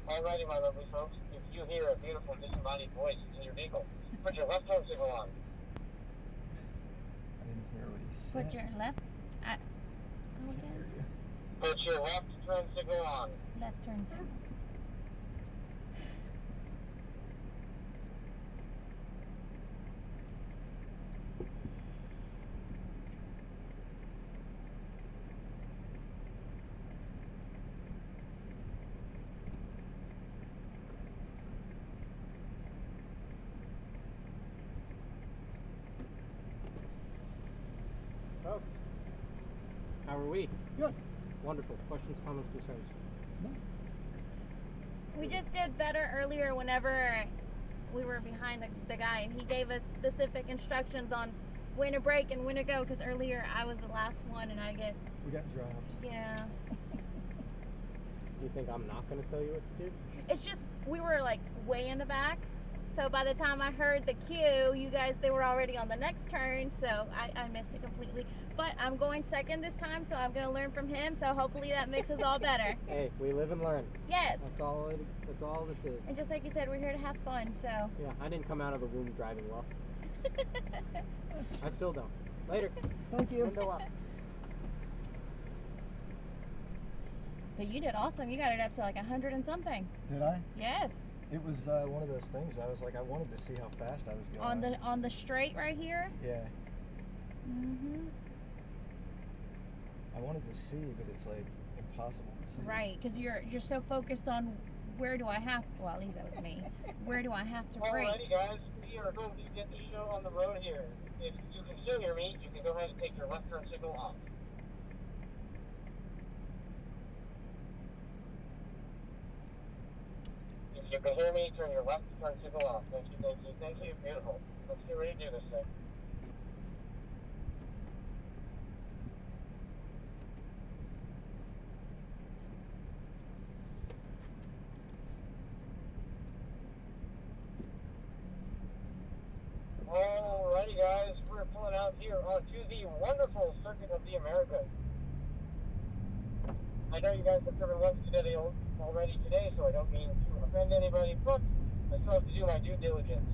Alrighty, my lovely folks, if you hear a beautiful disembodied voice in your vehicle, put your left turn signal on. I didn't hear what he said. Put your left. Go Can't hear again. you. Put your left turn signal on. Left turn signal. Folks, how are we? Good. Wonderful. Questions, comments, concerns? No. We just did better earlier whenever we were behind the guy, and he gave us specific instructions on when to brake and when to go, because earlier I was the last one and We got dropped. yeah. Do you think I'm not going to tell you what to do? It's just, we were like way in the back. So by the time I heard the cue, you guys, they were already on the next turn. So I missed it completely. But I'm going second this time, so I'm going to learn from him. So hopefully that makes us all better. Hey, we live and learn. Yes. That's all this is. And just like you said, we're here to have fun, so. Yeah, I didn't come out of the womb driving well. I still don't. Later. Thank you. Window up. But you did awesome. You got it up to like 100 and something. Did I? Yes. It was one of those things. I was like, I wanted to see how fast I was going. On the straight right here? Yeah. Mm-hmm. I wanted to see, but it's like impossible to see. Right, because you're so focused on where do I have, well, at least that was me. Where do I have to brake? Alrighty, guys, we are going to get the show on the road here. If you can still hear me, you can go ahead and take your left turn signal off. If you can hear me, turn your left turn signal off. Thank you, thank you, thank you. Beautiful. Let's get ready to do this thing. Alrighty, guys, we're pulling out here onto the wonderful Circuit of the Americas. I know you guys have driven once today already today, so I don't mean to offend anybody, but I still have to do my due diligence.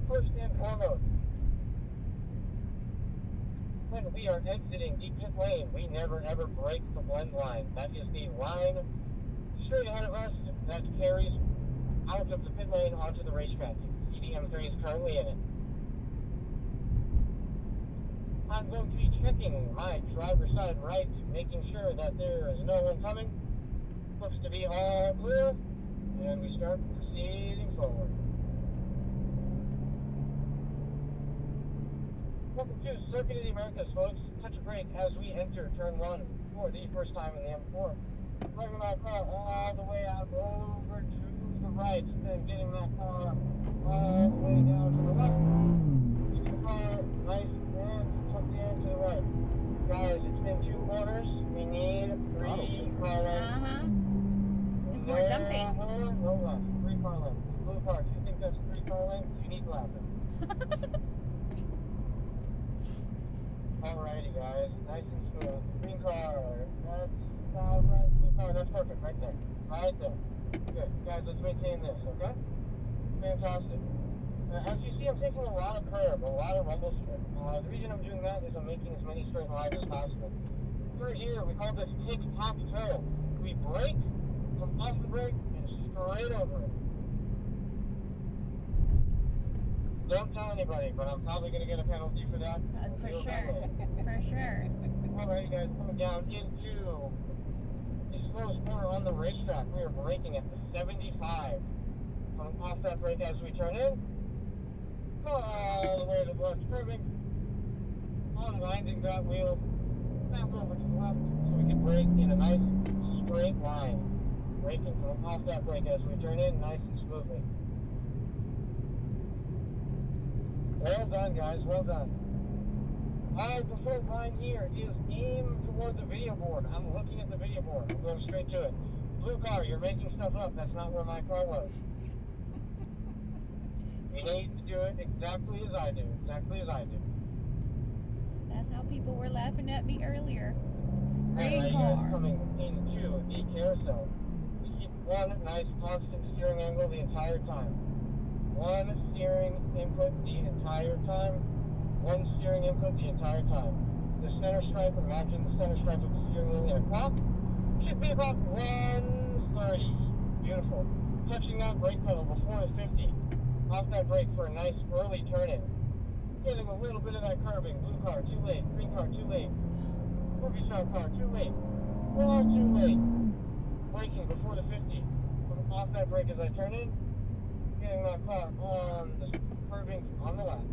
First and foremost, when we are exiting the pit lane, we never ever break the blend line. That is the line straight ahead of us that carries out of the pit lane onto the racetrack. The M3 is currently in it. I'm going to be checking my driver's side right, making sure that there is no one coming. Looks to be all clear, and we start proceeding forward. Welcome to Circuit of the Americas, folks. Touch a brake as we enter turn 1 for the first time in the M4. Bringing my car all the way out over to the right, then getting that car all the way down to the left. Keep the car nice and tucked in to the right. Guys, it's been 2 quarters. We need 3 car lengths. It's more jumping. No left. 3 car lengths. Blue car, if you think that's 3 car lengths, you need glasses. Alrighty, guys. Nice and smooth. Green car. That's right. Blue car, that's perfect. Right there. Right there. Good. Guys, let's maintain this, okay? Fantastic. As you see, I'm taking a lot of curb, a lot of rumble strip. The reason I'm doing that is I'm making as many straight lines as possible. Through here, we call this tic-tac-toe. We brake, come off the brake, and straight over it. Don't tell anybody, but I'm probably going to get a penalty for that. For sure. For sure. Alright, guys, coming down into the slowest corner on the racetrack. We are braking at the 75. Coming off that brake as we turn in. All the way to the left, curving. Unwinding that wheel. Back over to the left so we can brake in a nice straight line. Braking coming off that brake as we turn in, nice and smoothly. Well done, guys, well done. My preferred line here is aim toward the video board. I'm looking at the video board. I'm going straight to it. Blue car, you're making stuff up. That's not where my car was. You need to do it exactly as I do. Exactly as I do. That's how people were laughing at me earlier. Alright, Green guys, car. coming into the carousel. We keep One nice constant steering angle the entire time. One steering input the entire time. One steering input the entire time. The center stripe, imagine the center stripe of the steering wheel in a clock, should be about 130. Beautiful. Touching that brake pedal before the 50. Off that brake for a nice early turn-in. Getting a little bit of that curving. Blue car, too late. Green car, too late. Movie star car, too late. Far too late. Braking before the 50. Off that brake as I turn in. Getting that car on the curving on the left.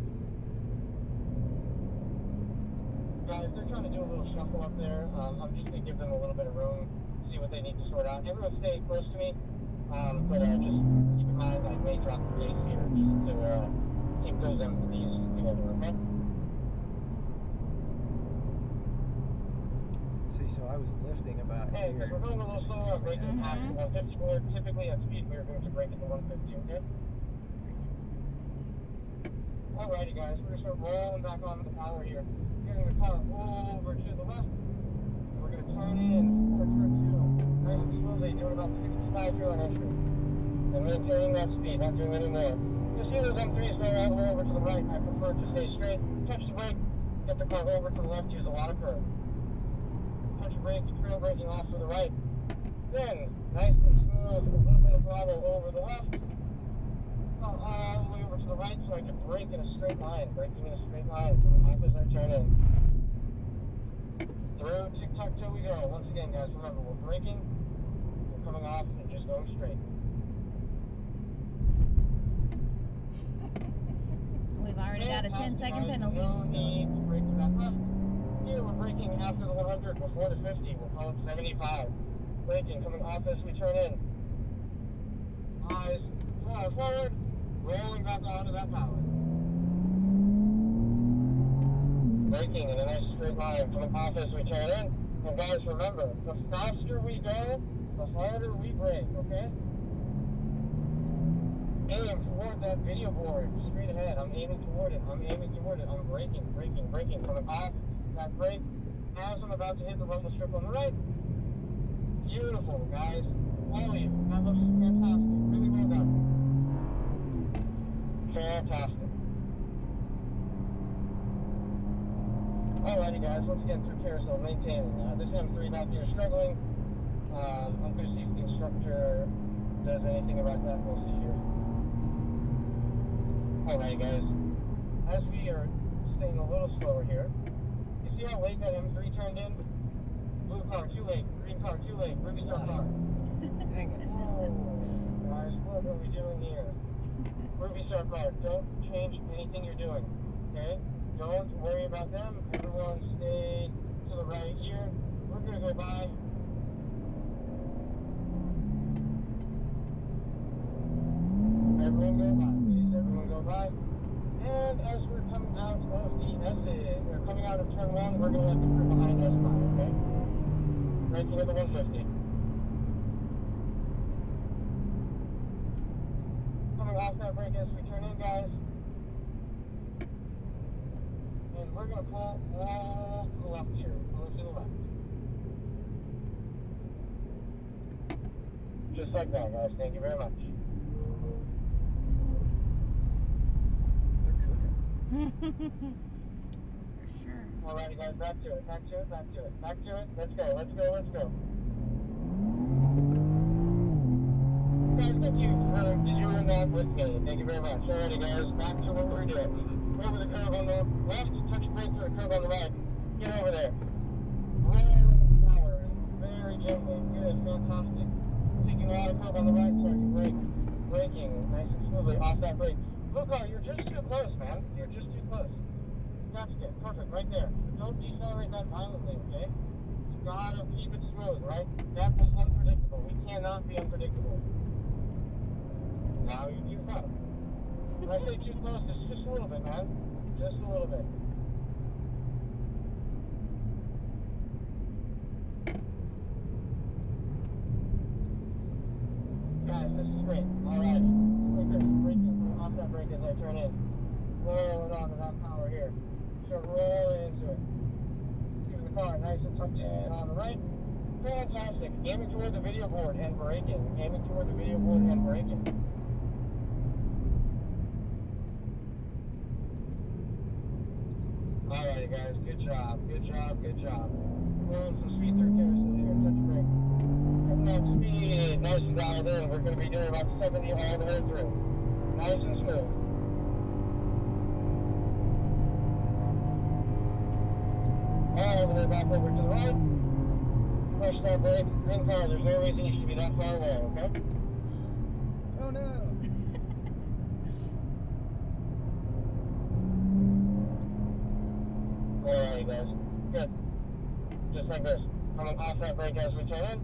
Guys, they're trying to do a little shuffle up there. I'm just going to give them a little bit of room, see what they need to sort out. Everyone stay close to me, but just keep in mind I may drop the pace here just to keep those M3s together, okay? See, so I was lifting about Hey, here. because we're going a little slower, I'm braking past the 150 board. Typically at speed we are going to brake at the 150, okay? Alrighty guys, we're going to start rolling back onto the power here. Getting the car over to the left. We're going to turn in for turn 2. Nice and slowly, doing about 65 here on entry. And maintaining that speed, not doing any more. You see those M3s going all the way over to the right. I prefer to stay straight. Touch the brake, get the car over to the left, use a lot of curve. Touch the brake, trail braking off to the right. Then, nice and smooth, a little bit of throttle over the left. All the way over to the right so I can brake in a straight line. Braking in a straight line off as I turn in. Through tic-tac-toe we go. Once again, guys, remember, we're braking, we're coming off, and just going straight. We've already got a 10-second penalty. No need to brake to that left. Here, we're braking after the 100, before the 50. We'll call it 75. Braking, coming off as we turn in. Eyes forward. Rolling back onto that power. Braking in a nice straight line, coming off as we turn in. And guys, remember, the faster we go, the harder we brake, okay? Aim toward that video board, straight ahead. I'm aiming toward it. I'm braking, coming off that brake as I'm about to hit the rumble strip on the right. Beautiful, guys. All of you, that looks fantastic. Really well done. Fantastic. Alrighty guys, once again through carousel, maintaining. This M3 back here is struggling. I'm going to see if the instructor does anything about that. We'll see here. Alrighty guys, as we are staying a little slower here, you see how late that M3 turned in? Blue car, too late. Green car, too late. Ruby star car. Dang it. Oh, guys, what are we doing here? Ruby star car, don't change anything you're doing, okay? Don't worry about them. Everyone stay to the right here. We're going to go by. Everyone go by, please. Everyone go by. And as we're coming out of the exit, or coming out of turn 1, we're going to let the crew behind us by, okay? Braking at the 150. Coming off that brake as we turn in, guys. And we're going to pull all to the left here. Pull to the left. Just like that, guys. Thank you very much. They're cooking. For sure. Alrighty, guys. Back to it. Back to it. Back to it. Back to it. Let's go. Let's go. Let's go. Guys, thank you for doing that with me. Thank you very much. Alrighty, guys. Back to what we're doing. Over the curve on the left, touch brake to the curve on the right. Get over there. Rolling power. Very gently. Good. Fantastic. Taking a lot of curve on the right so I can brake. Braking nice and smoothly off that brake. Blue car, you're just too close, man. You're just too close. That's good. Perfect. Right there. Don't decelerate that violently, okay? You gotta keep it smooth, right? That was unpredictable. We cannot be unpredictable. Now you're too close. When I say too close, it's just a little bit, man. Just a little bit. Guys, this is great. Alright. Right there. Braking off that brake as I turn in. Rolling onto that power here. Start rolling into it. Keeping the car nice and tucked in on the right. Fantastic. Aiming toward the video board and braking. Aiming toward the video board and braking. Alrighty guys, good job, good job, good job. Pulling some speed through Harrison here, touch brake. Coming up speed, nice and dialed in. We're going to be doing about 70 all the way through. Nice and smooth. All the way back over to the right. Push that brake, green car, there's no reason you should be that far away, okay? Oh no. Alrighty guys, good. Just like this. Coming off that brake as we turn in.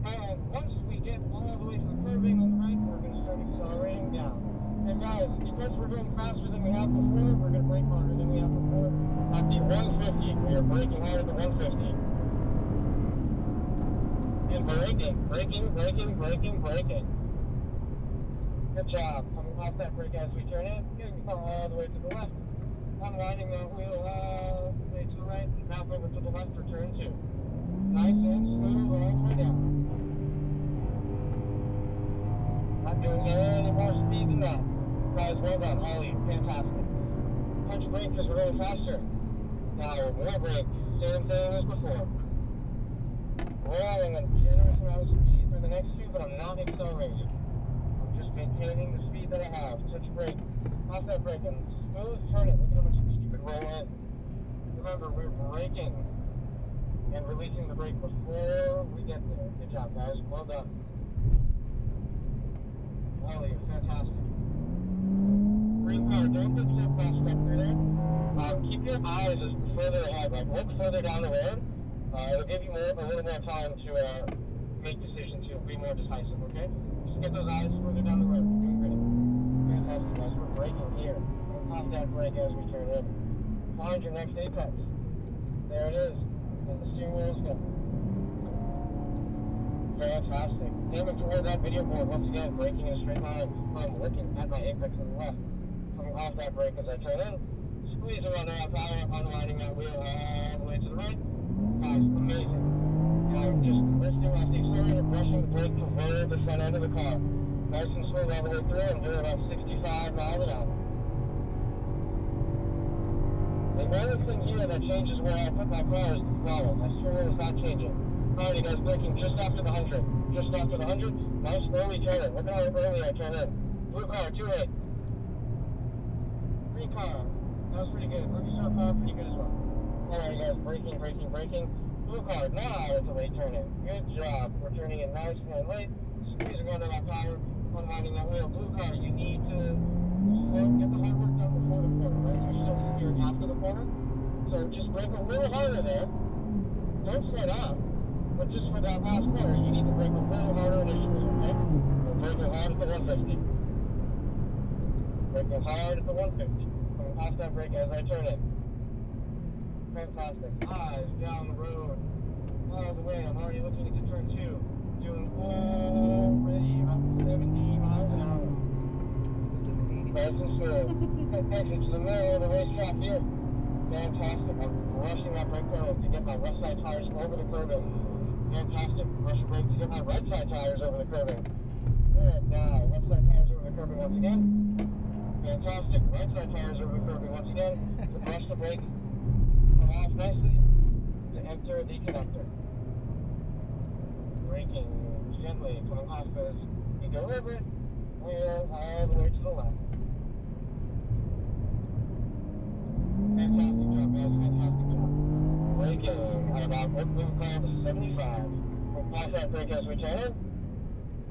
And once we get all the way to the curbing on the right, we're going to start accelerating down. And guys, because we're going faster than we have before, we're going to brake harder than we have before. At the 150, we are braking hard at the 150. And braking. Good job. Coming off that brake as we turn in, getting the car all the way to the left. Unwinding that wheel all the way to the right, and back over to the left for turn 2. Nice and smooth all the way down. Not doing any more speed than that. Guys, well done, all of you, fantastic. Punch brake because we're going faster. Now, more brake, same thing as before. Rolling a generous amount of speed for the next 2, but I'm not accelerating. I'm just maintaining the speed that I have. Touch brake, off that brake, and smooth turn it. Look at how much speed you could roll in. Remember, we're braking and releasing the brake before we get there. Good job, guys. Well done. All of you, fantastic. Green car, don't get so fast up through there. Keep your eyes further ahead, like look further down the road. It'll give you a little more time to make decisions. You'll be more decisive, okay? Just get those eyes further down the road. You're doing great. Fantastic, guys. We're braking here. We'll pop that brake as we turn in. Find your next apex. There it is. And the steering wheel is good. Fantastic. Aiming toward that video board once again, braking in a straight line. I'm looking at my apex on the left. Coming off that brake as I turn in. Squeeze around that power, unwinding that wheel all the way to the right. Guys, amazing. I'm just lifting off the accelerator, brushing the brake toward the front end of the car. Nice and smooth all the way through. I'm doing about 65 miles an hour. The only thing here that changes where I put my car is the throttle. My steering wheel is not changing. Alrighty guys, braking just after the 100. Just after the 100. Nice early turn in. Look at how early I turn in. Blue car, 2-8. Green car. That was pretty good. Rookie star car, pretty good as well. Alright guys, braking. Blue car, now it's a late turn in. Good job. We're turning in nice and late. Squeezing under that power, unwinding that wheel. Blue car, you need to get the hard work done before the corner, right? You're still steering after the corner. So just brake a little harder there. Don't set up. But just for that last corner, you need to brake a little harder initially, okay? We're braking hard at the 150. Braking hard at the 150. Coming off that brake as I turn in. Fantastic. Eyes down the road. All the way. I'm already looking into turn 2. Doing already about 70 miles an hour. Nice and smooth. Attention to the middle of the racetrack here. Fantastic. I'm rushing that brake pedal to get my left side tires over the curbing. Fantastic. Rush the brake to get my right side tires over the curbing. Good. Now, left side tires over the curbing once again. Fantastic. Right side tires over the curbing once again. To brush the brake. Come off nicely. To enter the connector. Braking gently. Coming off as you go over it. Wheel all the way to the left. Fantastic job, guys. Fantastic job. Braking at about what we would call the 75. We'll pass that brake as we turn in.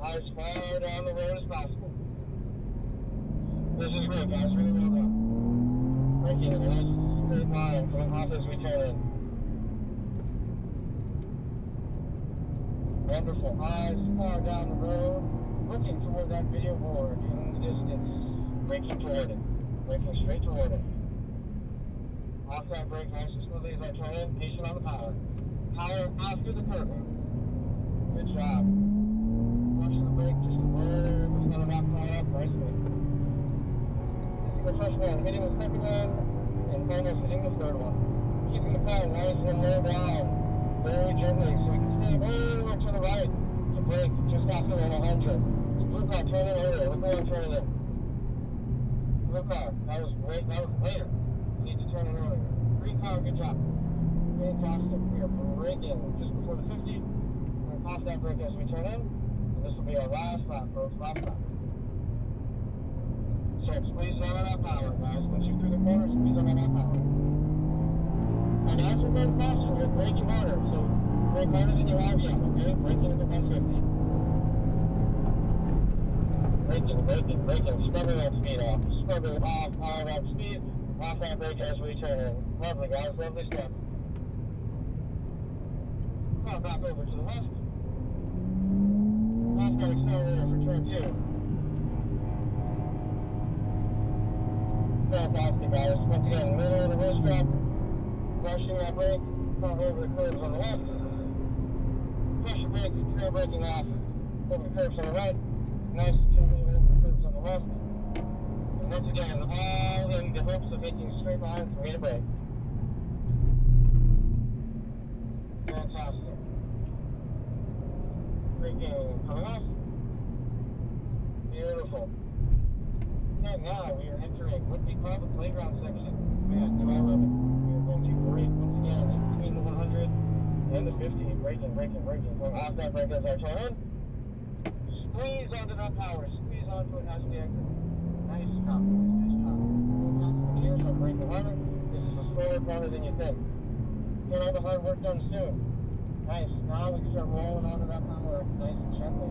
As far down the road as possible. This is great, guys. Really well done. Braking in a nice straight line, coming off as we turn in. Wonderful. Eyes far down the road, looking toward that video board in the distance. Braking toward it. Braking straight toward it. Off that brake nice and smoothly as I turn in, patient on the power. Power after the curbing. Good job. Watching the brake just roll the front of that car up nicely. Hitting the first one, hitting the second one, and almost hitting the third one. keeping the car nice and low down, very gently, so we can stay way over to the right to brake just after 100. Blue car, turn in earlier. Look where I'm turning in. Blue car, that was great. That was later. We need to turn in earlier. Green car, good job. Fantastic. We are braking just before the 50. We're going to pop that brake as we turn in. And this will be our last lap, folks. Last lap. So squeeze on that power, guys. Once you through the corner, squeeze on that power. And as we're going faster, we're braking harder. So brake harder than you have yet, okay? Braking at the 150. Braking, scrubbing that speed off. Scrubbing off all that speed. Off that brake as we turn in. Lovely, guys. Lovely stuff. Now back over to the left. Off that accelerator for turn 2. Fantastic, guys. Once again, middle of the racetrack. Brushing that brake. Come over the curves on the left. Pressure brake. Trail braking off. Over the curves on the right. Nice and gently over the curves on the left. And once again, all in the hopes of making straight lines for me to brake. Fantastic. Braking coming off. Beautiful. And now we are entering what we call the playground section. Man, do I love it. We are going to brake once again in between the 100 and the 50. Braking. Going off that brake as I turn in. Squeeze onto that power. Squeeze onto it as we exit. Nice stop. Nice stop. Here, so braking harder. This is a slower corner than you think. Get all the hard work done soon. Nice. Now we can start rolling onto that power nice and gently.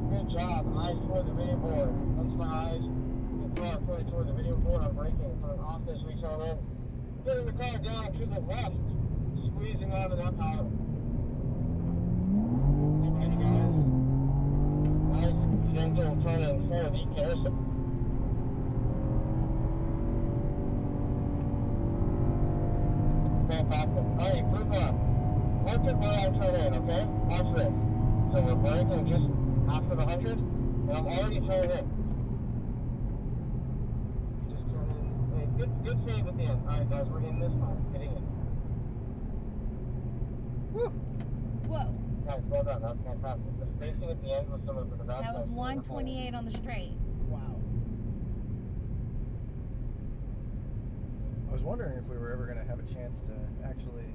Good job. Eyes toward the video board. Once my eyes, the car pointed toward the video board, I'm braking. Coming off this we turn in. Getting the car down to the left. Squeezing onto that power. Alrighty, guys. Nice, gentle turn in for the carousel. Fantastic. Alright, group up. Look at where I turn in, okay? Watch this. So we're braking just after the 100, and I'm already turning in. Just turn in. Hey, good save at the end. Alright, guys, we're in this time. Getting in. Woo! Whoa. Guys, well done. That was fantastic. The spacing at the end was similar to the back. That was 128 on the straight. Wow. I was wondering if we were ever going to have a chance to actually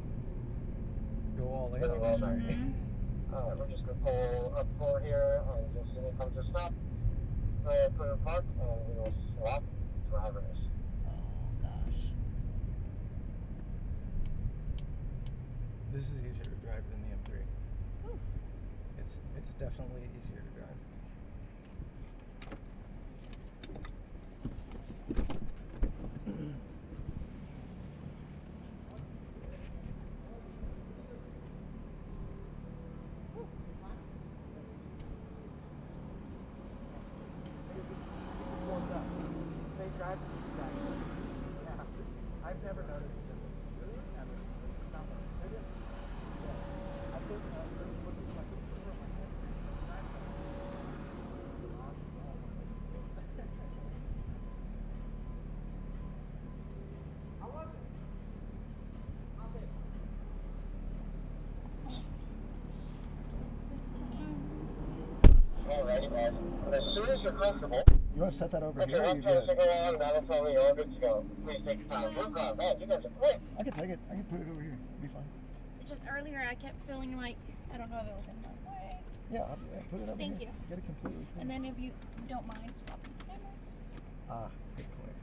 go all in on Well this done. thing. Alright, we're just going to pull up floor here, and just when it comes to stop, put it in park, and we will swap drivers. Oh gosh. This is easier to drive than the M3. Whew. It's definitely easier to drive. I've never noticed this ever. Not much. Maybe I think looking at my picture of my head. How was it? Alrighty, guys. And as soon as you're comfortable, You want to set that over if here? you're Or up you to the good? single on, that'll tell me you're all good to go. Please take your time. Good job, man. You guys are quick. I can take it. I can put it over here. It'll be fine. Just earlier I kept feeling like, I don't know if it was in my way. Yeah, I'll put it over Thank here. you. Get it completely clean. And then if you don't mind swapping cameras. Ah, good point.